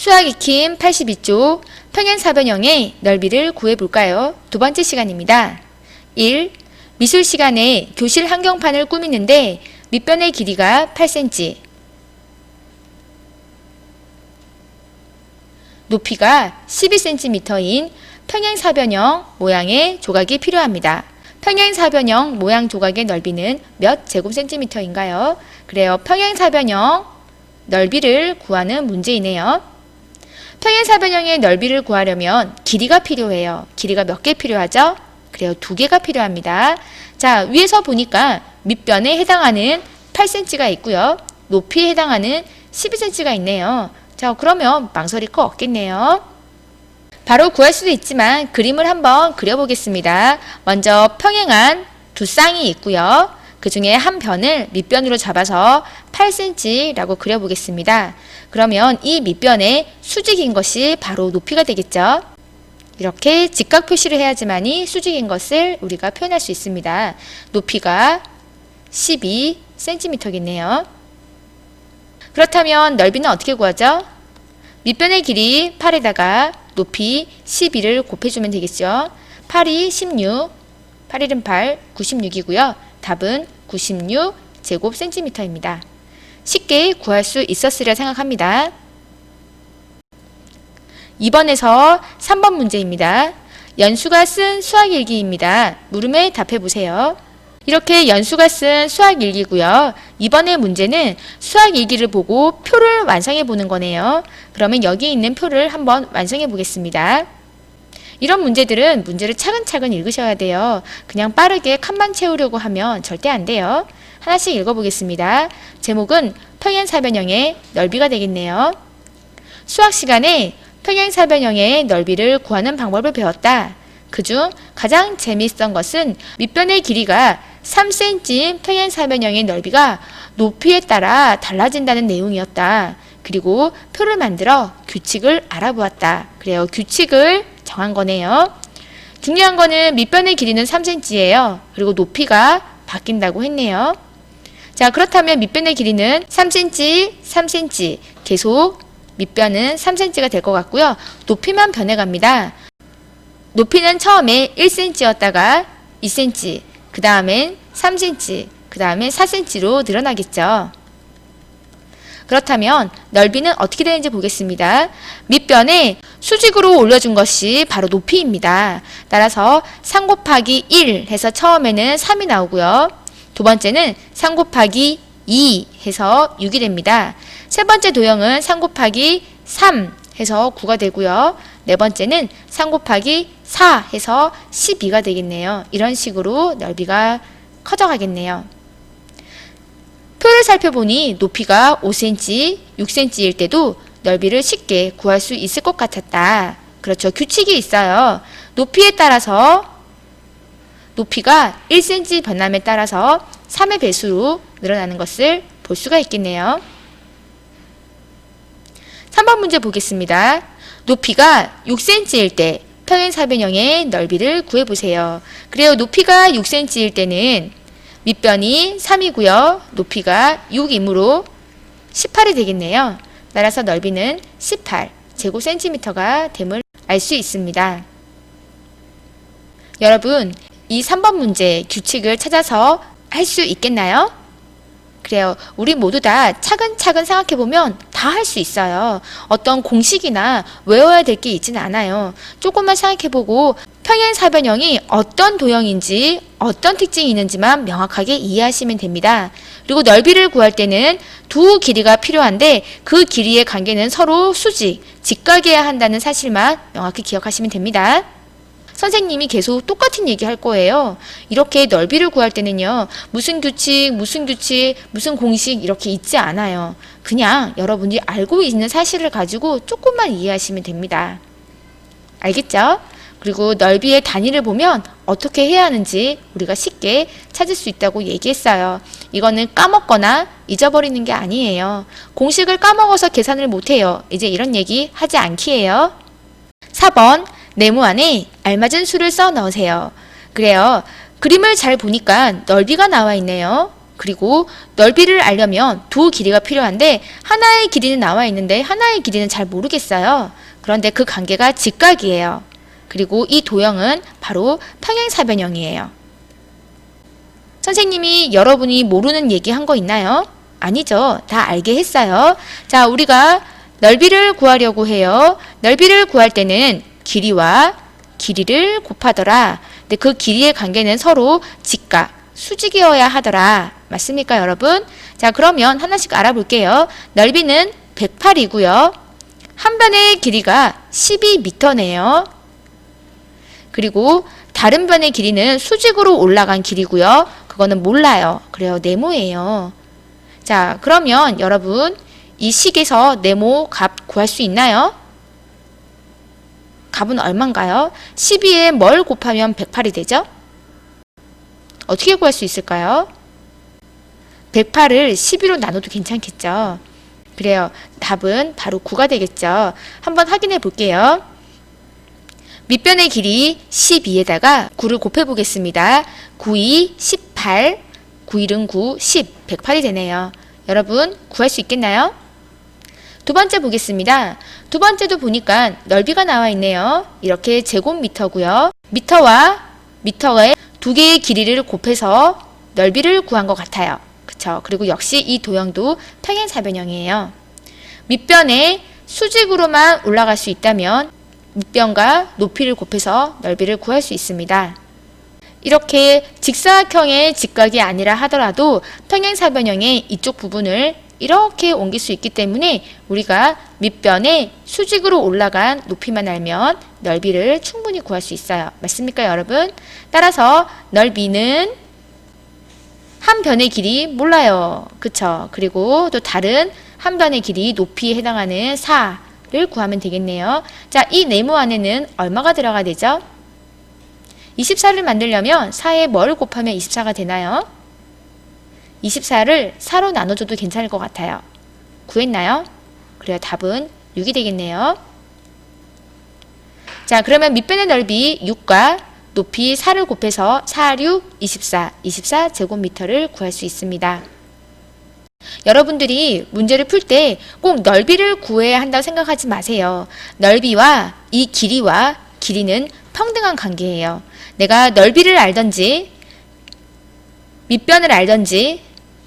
수학 익힘 82쪽 평행사변형의 넓이를 구해볼까요? 두 번째 시간입니다. 1. 미술 시간에 교실 한경판을 꾸미는데 밑변의 길이가 8cm, 높이가 12cm인 평행사변형 모양의 조각이 필요합니다. 평행사변형 모양 조각의 넓이는 몇 제곱센티미터인가요? 그래요. 평행사변형 넓이를 구하는 문제이네요. 평행사변형의 넓이를 구하려면 길이가 필요해요. 길이가 몇 개 필요하죠? 그래요. 2개가 필요합니다. 자, 위에서 보니까 밑변에 해당하는 8cm가 있고요. 높이에 해당하는 12cm가 있네요. 자, 그러면 망설일 거 없겠네요. 바로 구할 수도 있지만 그림을 한번 그려보겠습니다. 먼저 평행한 두 쌍이 있고요. 그 중에 한 변을 밑변으로 잡아서 8cm라고 그려보겠습니다. 그러면 이 밑변에 수직인 것이 바로 높이가 되겠죠. 이렇게 직각 표시를 해야지만이 수직인 것을 우리가 표현할 수 있습니다. 높이가 12cm겠네요. 그렇다면 넓이는 어떻게 구하죠? 밑변의 길이 8에다가 높이 12를 곱해주면 되겠죠. 8이 16, 8 1은 8, 96이고요. 답은 96제곱센티미터입니다. 쉽게 구할 수 있었으려 생각합니다. 2번에서 3번 문제입니다. 연수가 쓴 수학일기입니다. 물음에 답해보세요. 이렇게 연수가 쓴 수학일기고요. 이번의 문제는 수학일기를 보고 표를 완성해 보는 거네요. 그러면 여기 있는 표를 한번 완성해 보겠습니다. 이런 문제들은 문제를 차근차근 읽으셔야 돼요. 그냥 빠르게 칸만 채우려고 하면 절대 안 돼요. 하나씩 읽어보겠습니다. 제목은 평행사변형의 넓이가 되겠네요. 수학 시간에 평행사변형의 넓이를 구하는 방법을 배웠다. 그중 가장 재미있던 것은 밑변의 길이가 3cm 평행사변형의 넓이가 높이에 따라 달라진다는 내용이었다. 그리고 표를 만들어 규칙을 알아보았다. 그래요. 규칙을 정한 거네요. 중요한 거는 밑변의 길이는 3cm예요. 그리고 높이가 바뀐다고 했네요. 자, 그렇다면 밑변의 길이는 3cm, 3cm 계속 밑변은 3cm가 될 것 같고요. 높이만 변해갑니다. 높이는 처음에 1cm였다가 2cm, 그 다음엔 3cm, 그 다음엔 4cm로 늘어나겠죠. 그렇다면 넓이는 어떻게 되는지 보겠습니다. 밑변에 수직으로 올려준 것이 바로 높이입니다. 따라서 3 곱하기 1 해서 처음에는 3이 나오고요. 두 번째는 3 곱하기 2 해서 6이 됩니다. 세 번째 도형은 3 곱하기 3 해서 9가 되고요. 네 번째는 3 곱하기 4 해서 12가 되겠네요. 이런 식으로 넓이가 커져가겠네요. 표를 살펴보니 높이가 5cm, 6cm일 때도 넓이를 쉽게 구할 수 있을 것 같았다. 그렇죠. 규칙이 있어요. 높이에 따라서 높이가 1cm 변함에 따라서 3의 배수로 늘어나는 것을 볼 수가 있겠네요. 3번 문제 보겠습니다. 높이가 6cm일 때 평행사변형의 넓이를 구해보세요. 그래요. 높이가 6cm일 때는 밑변이 3이고요. 높이가 6이므로 18이 되겠네요. 따라서 넓이는 18제곱센티미터가 됨을 알 수 있습니다. 여러분, 이 3번 문제 규칙을 찾아서 할 수 있겠나요? 그래요. 우리 모두 다 차근차근 생각해보면 다 할 수 있어요. 어떤 공식이나 외워야 될 게 있지는 않아요. 조금만 생각해보고 평행사변형이 어떤 도형인지 어떤 특징이 있는지만 명확하게 이해하시면 됩니다. 그리고 넓이를 구할 때는 두 길이가 필요한데 그 길이의 관계는 서로 수직, 직각이어야 한다는 사실만 명확히 기억하시면 됩니다. 선생님이 계속 똑같은 얘기 할 거예요. 이렇게 넓이를 구할 때는요. 무슨 규칙, 무슨 공식 이렇게 있지 않아요. 그냥 여러분이 알고 있는 사실을 가지고 조금만 이해하시면 됩니다. 알겠죠? 그리고 넓이의 단위를 보면 어떻게 해야 하는지 우리가 쉽게 찾을 수 있다고 얘기했어요. 이거는 까먹거나 잊어버리는 게 아니에요. 공식을 까먹어서 계산을 못해요. 이제 이런 얘기 하지 않기예요. 4번 네모 안에 알맞은 수를 써 넣으세요. 그래요. 그림을 잘 보니까 넓이가 나와 있네요. 그리고 넓이를 알려면 두 길이가 필요한데 하나의 길이는 나와 있는데 하나의 길이는 잘 모르겠어요. 그런데 그 관계가 직각이에요. 그리고 이 도형은 바로 평행사변형이에요. 선생님이 여러분이 모르는 얘기 한 거 있나요? 아니죠. 다 알게 했어요. 자, 우리가 넓이를 구하려고 해요. 넓이를 구할 때는 길이와 길이를 곱하더라. 근데 그 길이의 관계는 서로 직각, 수직이어야 하더라. 맞습니까, 여러분? 자, 그러면 하나씩 알아볼게요. 넓이는 108이고요. 한 변의 길이가 12m네요. 그리고 다른 변의 길이는 수직으로 올라간 길이고요. 그거는 몰라요. 그래요. 네모예요. 자, 그러면 여러분 이 식에서 네모 값 구할 수 있나요? 값은 얼마인가요? 12에 뭘 곱하면 108이 되죠? 어떻게 구할 수 있을까요? 108을 12로 나눠도 괜찮겠죠? 그래요. 답은 바로 9가 되겠죠. 한번 확인해 볼게요. 밑변의 길이 12에다가 9를 곱해 보겠습니다. 9, 2, 18, 9, 1은 9, 10, 108이 되네요. 여러분 구할 수 있겠나요? 두 번째 보겠습니다. 두 번째도 보니까 넓이가 나와 있네요. 이렇게 제곱미터고요. 미터와 미터의 두 개의 길이를 곱해서 넓이를 구한 것 같아요. 그쵸? 그리고 역시 이 도형도 평행사변형이에요. 밑변에 수직으로만 올라갈 수 있다면 밑변과 높이를 곱해서 넓이를 구할 수 있습니다. 이렇게 직사각형의 직각이 아니라 하더라도 평행사변형의 이쪽 부분을 이렇게 옮길 수 있기 때문에 우리가 밑변에 수직으로 올라간 높이만 알면 넓이를 충분히 구할 수 있어요. 맞습니까, 여러분? 따라서 넓이는 한 변의 길이 몰라요. 그쵸? 그리고 또 다른 한 변의 길이 높이에 해당하는 4를 구하면 되겠네요. 자, 이 네모 안에는 얼마가 들어가야 되죠? 24를 만들려면 4에 뭘 곱하면 24가 되나요? 24를 4로 나눠줘도 괜찮을 것 같아요. 구했나요? 그래요. 답은 6이 되겠네요. 자, 그러면 밑변의 넓이 6과 높이 4를 곱해서 4, 6, 24, 24제곱미터를 구할 수 있습니다. 여러분들이 문제를 풀 때 꼭 넓이를 구해야 한다고 생각하지 마세요. 넓이와 이 길이와 길이는 평등한 관계예요. 내가 넓이를 알든지 밑변을 알든지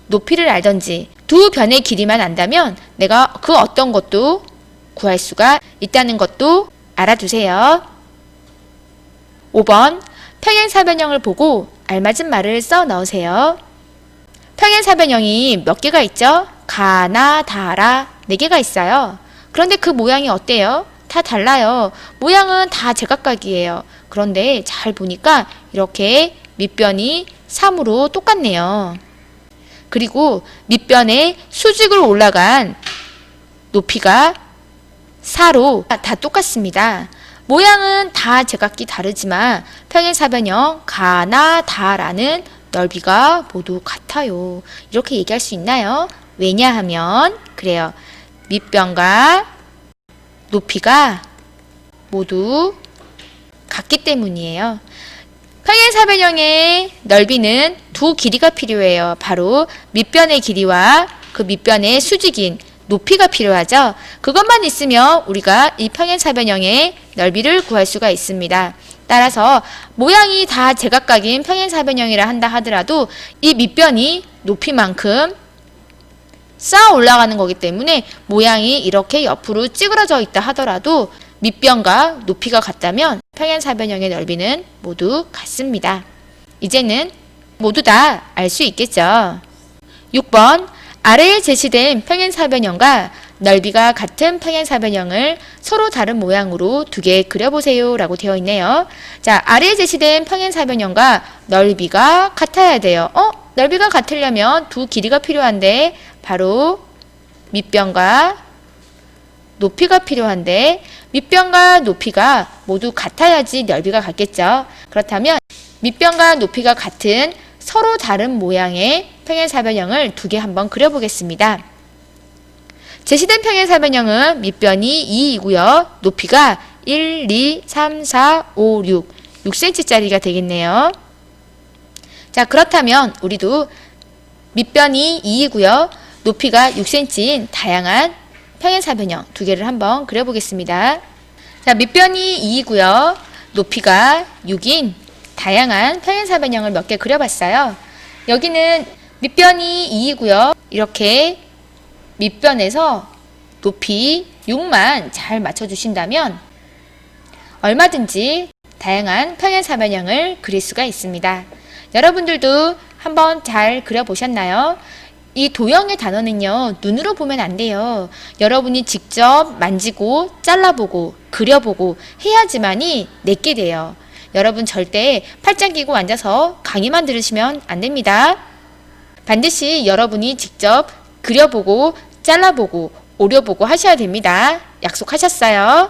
높이를 알든지 두 변의 길이만 안다면 내가 그 어떤 것도 구할 수가 있다는 것도 알아두세요. 5번 평행사변형을 보고 알맞은 말을 써 넣으세요. 평행사변형이 몇 개가 있죠? 가나, 다라 4개가 있어요. 그런데 그 모양이 어때요? 다 달라요. 모양은 다 제각각이에요. 그런데 잘 보니까 이렇게 밑변이 3으로 똑같네요. 그리고 밑변에 수직으로 올라간 높이가 4로 다 똑같습니다. 모양은 다 제각기 다르지만 평행사변형 가나 다라는 넓이가 모두 같아요. 이렇게 얘기할 수 있나요? 왜냐하면 그래요. 밑변과 높이가 모두 같기 때문이에요. 평행사변형의 넓이는 두 길이가 필요해요. 바로 밑변의 길이와 그 밑변의 수직인 높이가 필요하죠. 그것만 있으면 우리가 이 평행사변형의 넓이를 구할 수가 있습니다. 따라서 모양이 다 제각각인 평행사변형이라 한다 하더라도 이 밑변이 높이만큼 쌓아 올라가는 거기 때문에 모양이 이렇게 옆으로 찌그러져 있다 하더라도 밑변과 높이가 같다면 평행사변형의 넓이는 모두 같습니다. 이제는 모두 다 알 수 있겠죠. 6번 아래에 제시된 평행사변형과 넓이가 같은 평행사변형을 서로 다른 모양으로 두 개 그려보세요 라고 되어 있네요. 자, 아래에 제시된 평행사변형과 넓이가 같아야 돼요. 넓이가 같으려면 두 길이가 필요한데 바로 밑변과 높이가 필요한데 밑변과 높이가 모두 같아야지 넓이가 같겠죠. 그렇다면 밑변과 높이가 같은 서로 다른 모양의 평행사변형을 두 개 한번 그려보겠습니다. 제시된 평행사변형은 밑변이 2이고요. 높이가 1, 2, 3, 4, 5, 6cm짜리가 되겠네요. 자, 그렇다면 우리도 밑변이 2이고요. 높이가 6cm인 다양한 평행사변형 두 개를 한번 그려보겠습니다. 자, 밑변이 2이고요. 높이가 6인 다양한 평행사변형을 몇 개 그려봤어요. 여기는 밑변이 2이고요. 이렇게 밑변에서 높이 6만 잘 맞춰주신다면 얼마든지 다양한 평행사변형을 그릴 수가 있습니다. 여러분들도 한번 잘 그려보셨나요? 이 도형의 단어는요, 눈으로 보면 안 돼요. 여러분이 직접 만지고 잘라보고 그려보고 해야지만이 내게 돼요. 여러분 절대 팔짱 끼고 앉아서 강의만 들으시면 안 됩니다. 반드시 여러분이 직접 그려보고 잘라보고 오려보고 하셔야 됩니다. 약속하셨어요?